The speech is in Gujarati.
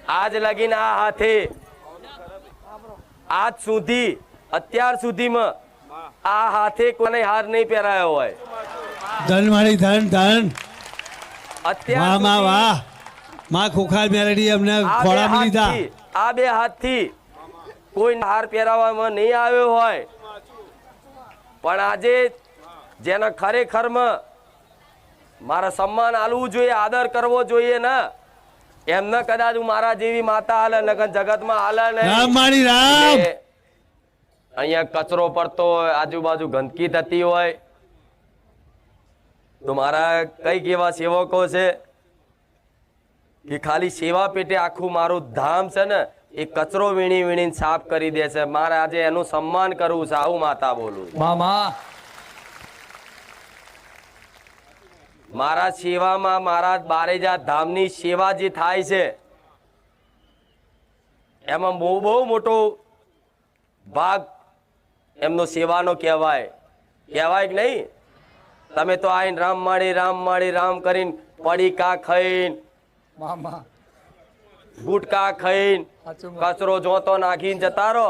આજ લગીને આ હાથે આજ સુધી અત્યાર સુધીમાં આ હાથે કોને હાર નહીં પહેરાયો હોય. ધન મારી ધન ધન. અત્યાર વાહ માં સુધી વાહ. માં ખોખાર મેલડી અમને ખોળામાં લીધા. આ બે હાથથી કોઈ હાર પહેરાવવામાં નહીં આવ્યો હોય, પણ આજે જેને ખરેખરમાં મારા સન્માન આલવું જોઈએ, આદર કરવો જોઈએ ને, એમને કદાચ હું મારા જેવી માતા હાલે નકર જગતમાં હાલે ને. રામ મારી રામ. અહીંયા કચરો પડતો હોય, આજુબાજુ ગંદકી થતી હોય, તો મારા કઈક એવા સેવકો છે કે ખાલી સેવા પેટે આખું મારું ધામ છે ને એ કચરો વીણી વીણીને સાફ કરી દે છે. મારે આજે એનું સન્માન કરવું છે. આવું માતા બોલું. મામા મારા સેવામાં મારા બારેજા ધામની સેવા જે થાય છે એમાં બહુ મોટો ભાગ એમનો સેવાનો કહેવાય કે નહીં? તમે તો આઈને રામ માળી રામ કરીને પડીકા ખાઈને મામા ગુટકા ખાઈને સાચું કચરો જોતો નાખીને જતા રહો.